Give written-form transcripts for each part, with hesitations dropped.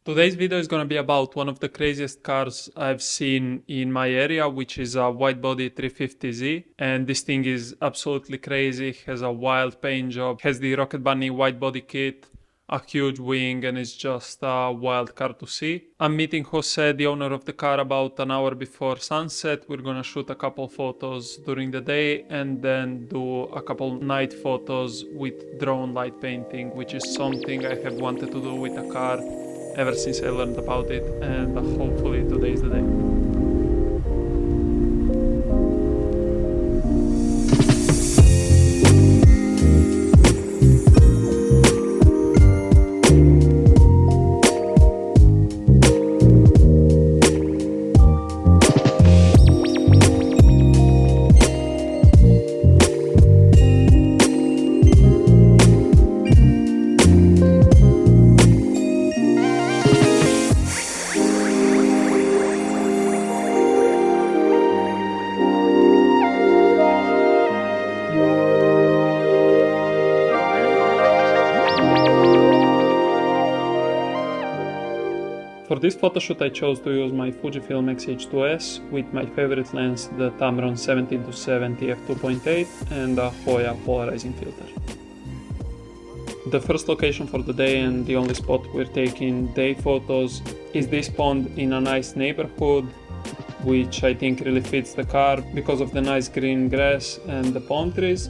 Today's video is going to be about one of the craziest cars I've seen in my area, which is a wide-body 350Z, and this thing is absolutely crazy, has a wild paint job, has the Rocketbunny wide-body kit, a huge wing, and it's just a wild car to see. I'm meeting Jose, the owner of the car, about an hour before sunset. We're gonna shoot a couple photos during the day and then do a couple night photos with drone light painting, which is something I have wanted to do with a car ever since I learned about it, and hopefully today is the day. For this photoshoot I chose to use my Fujifilm X-H2s with my favorite lens, the Tamron 17-70 f2.8 and a Hoya polarizing filter. The first location for the day and the only spot we're taking day photos is this pond in a nice neighborhood, which I think really fits the car because of the nice green grass and the palm trees.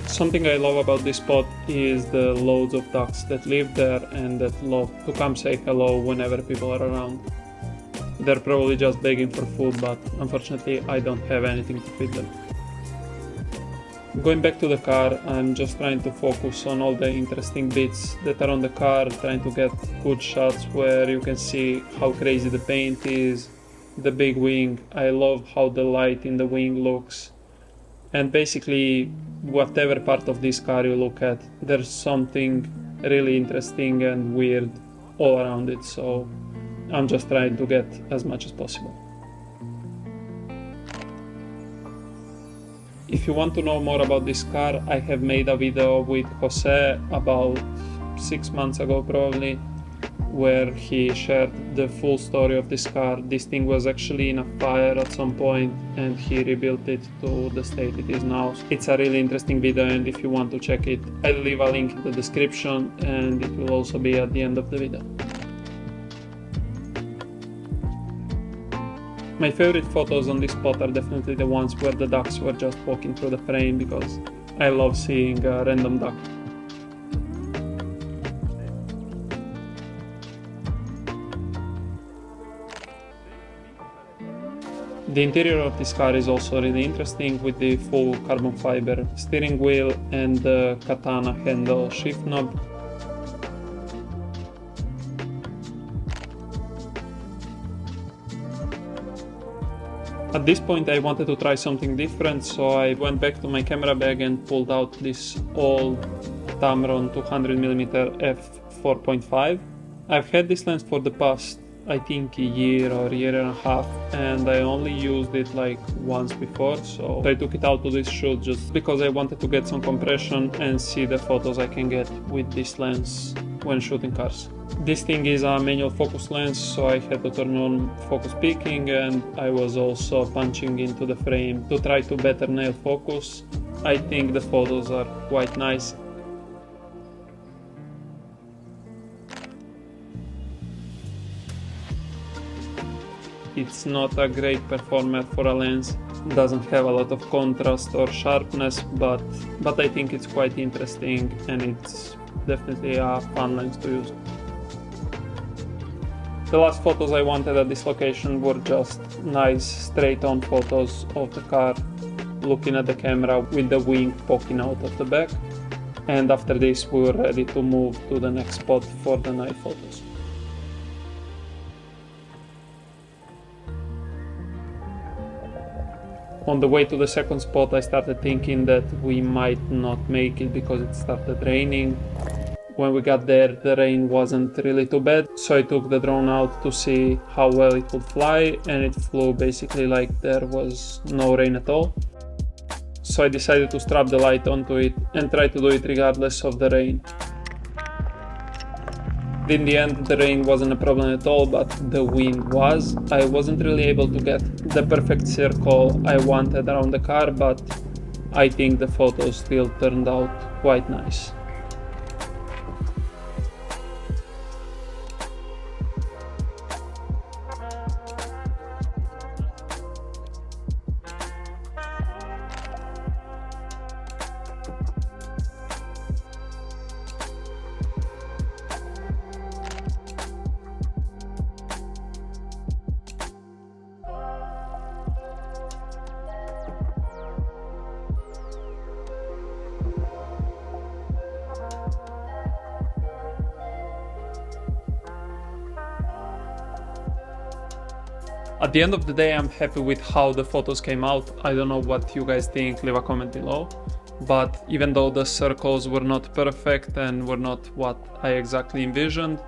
Something I love about this spot is the loads of ducks that live there and that love to come say hello whenever people are around. They're probably just begging for food, but unfortunately I don't have anything to feed them. Going back to the car, I'm just trying to focus on all the interesting bits that are on the car, trying to get good shots where you can see how crazy the paint is, the big wing. I love how the light in the wing looks. And basically, whatever part of this car you look at, there's something really interesting and weird all around it, so I'm just trying to get as much as possible. If you want to know more about this car, I have made a video with Jose about 6 months ago probably, where he shared the full story of this car. This thing was actually in a fire at some point and he rebuilt it to the state it is now. It's a really interesting video, and if you want to check it, I'll leave a link in the description and it will also be at the end of the video. My favorite photos on this spot are definitely the ones where the ducks were just walking through the frame, because I love seeing a random duck. The interior of this car is also really interesting, with the full carbon fiber steering wheel and the katana handle shift knob. At this point I wanted to try something different, so I went back to my camera bag and pulled out this old Tamron 200mm f4.5. I've had this lens for the past I think a year or a year and a half, and I only used it like once before, so I took it out to this shoot just because I wanted to get some compression and see the photos I can get with this lens when shooting cars. This thing is a manual focus lens, so I had to turn on focus peaking, and I was also punching into the frame to try to better nail focus. I think the photos are quite nice. It's not a great performer for a lens, doesn't have a lot of contrast or sharpness, but I think it's quite interesting and it's definitely a fun lens to use. The last photos I wanted at this location were just nice straight-on photos of the car looking at the camera with the wing poking out of the back. And after this we were ready to move to the next spot for the night photos. On the way to the second spot, I started thinking that we might not make it because it started raining. When we got there, the rain wasn't really too bad, so I took the drone out to see how well it would fly, and it flew basically like there was no rain at all. So I decided to strap the light onto it and try to do it regardless of the rain. In the end, the rain wasn't a problem at all, but the wind was. I wasn't really able to get the perfect circle I wanted around the car, but I think the photos still turned out quite nice. At the end of the day, I'm happy with how the photos came out. I don't know what you guys think, leave a comment below. But even though the circles were not perfect and were not what I exactly envisioned,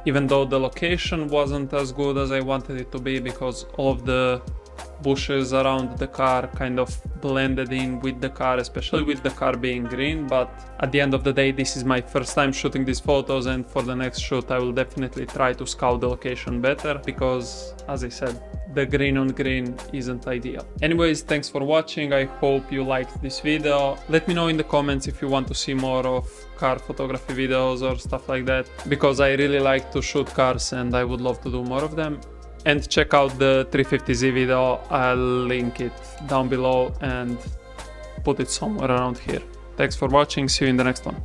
even though the location wasn't as good as I wanted it to be because all of the bushes around the car kind of blended in with the car, especially with the car being green. But at the end of the day, this is my first time shooting these photos, and for the next shoot I will definitely try to scout the location better because, as I said, the green on green isn't ideal. Anyways, thanks for watching. I hope you liked this video. Let me know in the comments if you want to see more of car photography videos or stuff like that, because I really like to shoot cars and I would love to do more of them. And check out the 350Z video, I'll link it down below and put it somewhere around here. Thanks for watching, see you in the next one.